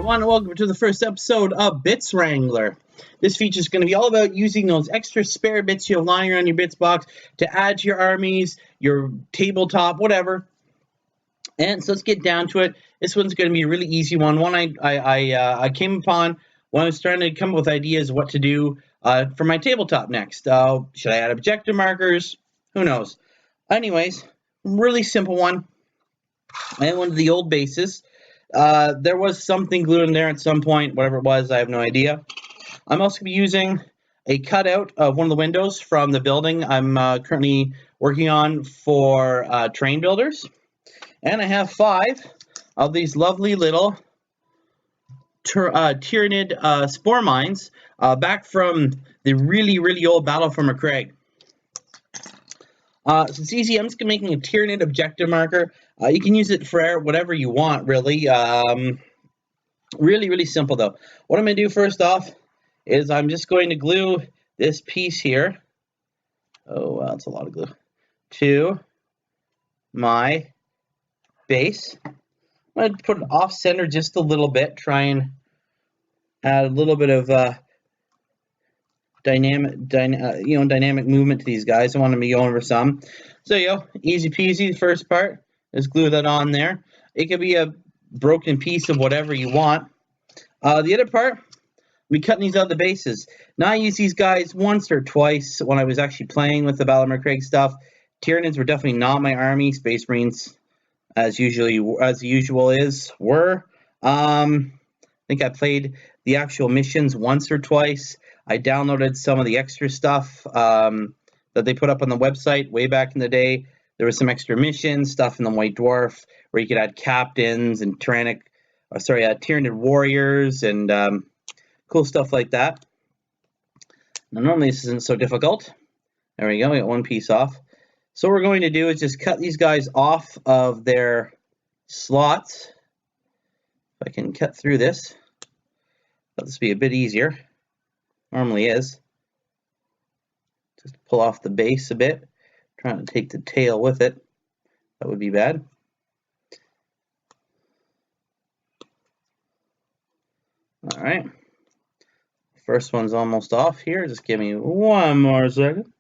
everyone, and welcome to the first episode of Bitz Wrangler. This feature is going to be all about using those extra spare bits you have lying around your bits box to add to your armies, your tabletop, whatever. And so let's get down to it. This one's going to be a really easy one. One I came upon when I was trying to come up with ideas of what to do for my tabletop next. Should I add objective markers? Who knows? Anyways, really simple one. I went to the old bases. There was something glued in there at some point, whatever it was, I have no idea. I'm also going to be using a cutout of one of the windows from the building I'm currently working on for train builders. And I have 5 of these lovely little Tyrannid spore mines back from the really old Battle for McCraig. So it's easy. I'm just making a Tyrannid objective marker. You can use it for whatever you want, really. Really simple, though. What I'm going to do first off is I'm just going to glue this piece here. Oh, wow, that's a lot of glue. To my base. I'm going to put it off center just a little bit. Try and add a little bit of dynamic movement to these guys. I want to be going over some. So there you go, easy peasy. The first part, just glue that on there. It could be a broken piece of whatever you want. The other part, we cutting these out of the bases. Now I use these guys once or twice when I was actually playing with the Battle of McCraig stuff. Tyrannids were definitely not my army. Space Marines, as usual were. I think I played the actual missions once or twice. I downloaded some of the extra stuff that they put up on the website way back in the day. There was some extra missions, stuff in the White Dwarf, where you could add captains and Tyrannid warriors and cool stuff like that. Now, normally this isn't so difficult. There we go, we got one piece off. So what we're going to do is just cut these guys off of their slots. If I can cut through this, let this be a bit easier. Normally is. Just pull off the base a bit. Trying to take the tail with it. That would be bad. All right. First one's almost off here. Just give me one more second.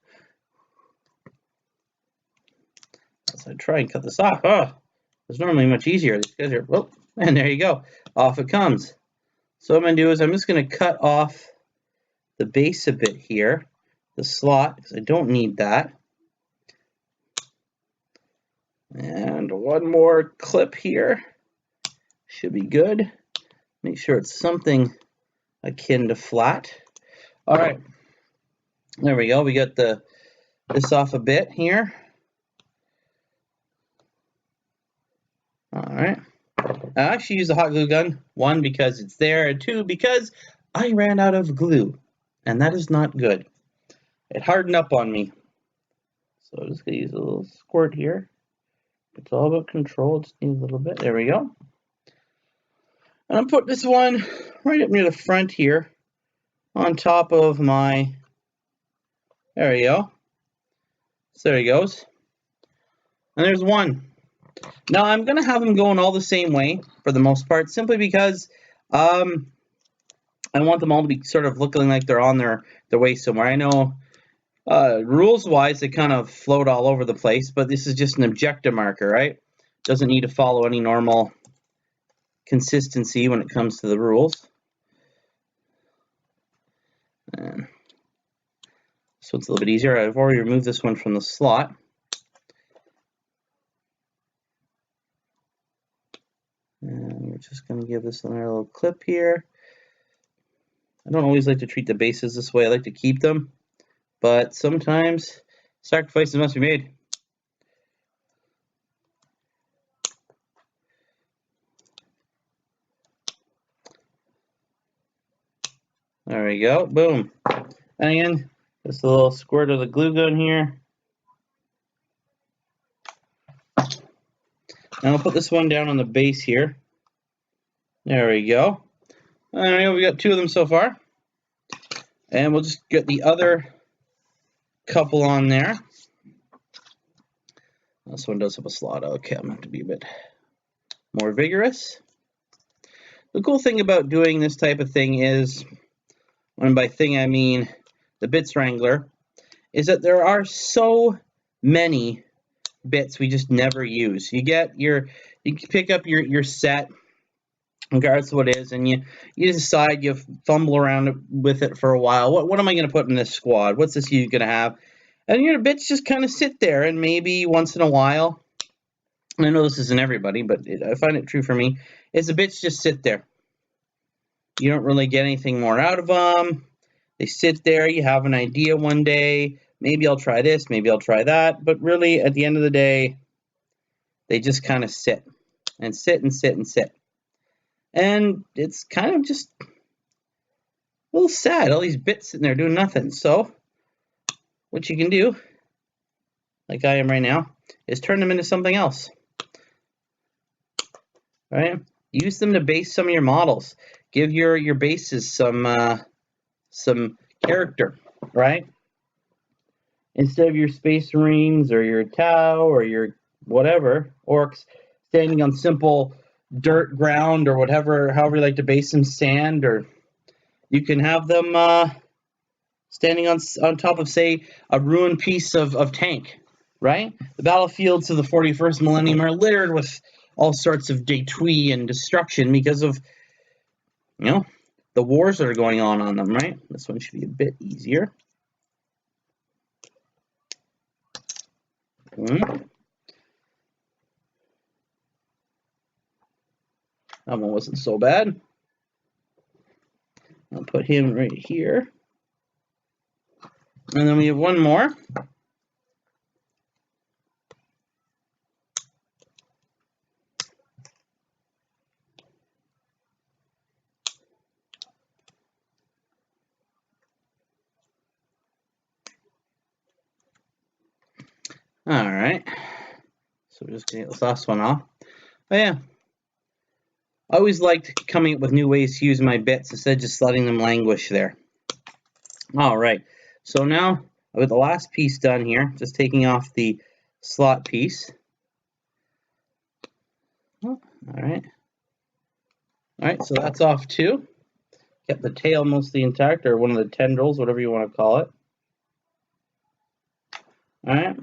As I try and cut this off. Oh, it's normally much easier. These guys are, oh, and there you go. Off it comes. So what I'm going to do is I'm just going to cut off the base a bit here, the slot, because I don't need that. And one more clip here. Should be good. Make sure it's something akin to flat. All right. There we go. We got this off a bit here. All right. I actually use a hot glue gun. 1, because it's there, and 2, because I ran out of glue. And that is not good. It hardened up on me. So I'm just going to use a little squirt here. It's all about control. Just need a little bit. There we go. And I'm putting this one right up near the front here on top of my, there we go. So there he goes. And there's one. Now I'm going to have them going all the same way for the most part, simply because I want them all to be sort of looking like they're on their way somewhere. I know rules-wise they kind of float all over the place, but this is just an objective marker, right? Doesn't need to follow any normal consistency when it comes to the rules. And so it's a little bit easier. I've already removed this one from the slot. And we're just going to give this another little clip here. I don't always like to treat the bases this way. I like to keep them, but sometimes sacrifices must be made. There we go, boom. And again, just a little squirt of the glue gun here. And I'll put this one down on the base here. There we go. There we go, we got 2 of them so far. And we'll just get the other couple on there. This one does have a slot. Okay, I'm going to have to be a bit more vigorous. The cool thing about doing this type of thing is, and by thing I mean the Bitz Wrangler, is that there are so many bits we just never use. You pick up your set, regardless of what it is, and you decide, you fumble around with it for a while. What am I going to put in this squad? What's this unit going to have? And your bits just kind of sit there, and maybe once in a while, and I know this isn't everybody, but I find it true for me, is the bits just sit there. You don't really get anything more out of them. They sit there, you have an idea one day, maybe I'll try this, maybe I'll try that, but really, at the end of the day, they just kind of sit, and sit, and sit, and sit. And it's kind of just a little sad, all these bits sitting there doing nothing. So, what you can do, like I am right now, is turn them into something else. Right? Use them to base some of your models. Give your bases some character, right? Instead of your Space Marines or your Tau or your whatever orcs standing on simple dirt ground or whatever, however you like to base them, sand, or you can have them standing on top of, say, a ruined piece of tank, right? The battlefields of the 41st millennium are littered with all sorts of detui and destruction because of, the wars that are going on them, right? This one should be a bit easier. That one wasn't so bad. I'll put him right here. And then we have one more. All right. So we're just going to get this last one off. Oh, yeah. I always liked coming up with new ways to use my bits instead of just letting them languish there. All right. So now I've got the last piece done here, just taking off the slot piece. Oh, all right. All right, so that's off too. Kept the tail mostly intact, or one of the tendrils, whatever you want to call it. All right.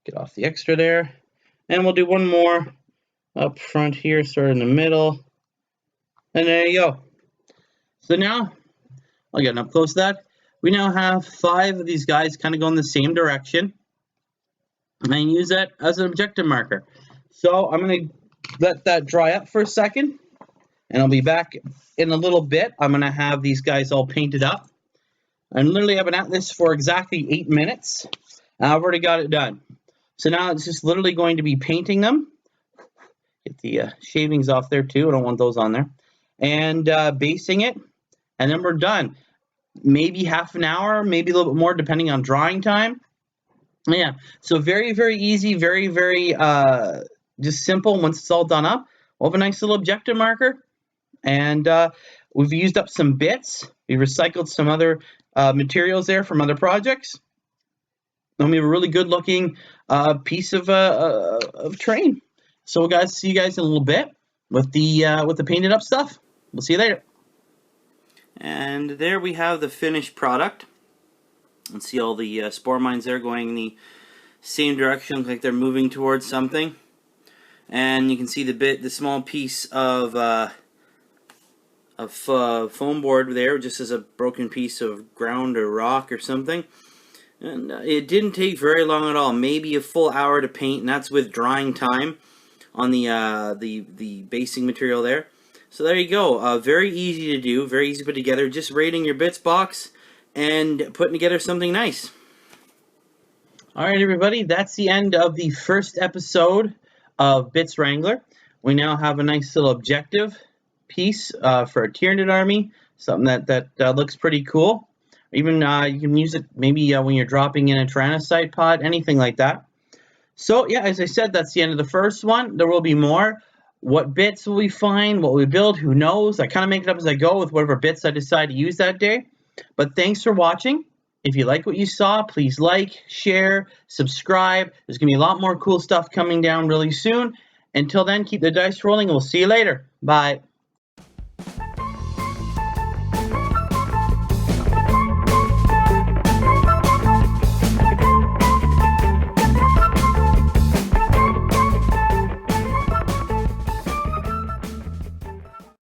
Get off the extra there. And we'll do one more up front here, sort of in the middle. And there you go. So now, I'll get up close to that. We now have 5 of these guys kind of going the same direction. And I use that as an objective marker. So I'm going to let that dry up for a second. And I'll be back in a little bit. I'm going to have these guys all painted up. And literally I've been at this for exactly 8 minutes. I've already got it done. So now it's just literally going to be painting them. Get the shavings off there too. I don't want those on there. And basing it. And then we're done. Maybe half an hour, maybe a little bit more depending on drying time. Yeah, so very, very easy, very, very just simple. Once it's all done up, we'll have a nice little objective marker. And we've used up some bits. We recycled some other materials there from other projects. And we have a really good looking piece of train. So guys, see you guys in a little bit with the painted up stuff. We'll see you later. And there we have the finished product. And see all the spore mines there going in the same direction, look like they're moving towards something. And you can see the small piece of foam board there, just as a broken piece of ground or rock or something. And it didn't take very long at all, maybe a full hour to paint, and that's with drying time on the basing material there. So there you go, very easy to do, very easy to put together, just raiding your bits box and putting together something nice. Alright everybody, that's the end of the first episode of Bitz Wrangler. We now have a nice little objective piece for a Tyranid army, something that looks pretty cool. Even you can use it maybe when you're dropping in a Tyrannocyte pod, anything like that. So yeah, as I said, that's the end of the first one. There will be more. What bits will we find? What we build? Who knows? I kind of make it up as I go with whatever bits I decide to use that day. But thanks for watching. If you like what you saw, please like, share, subscribe. There's going to be a lot more cool stuff coming down really soon. Until then, keep the dice rolling, and we'll see you later. Bye.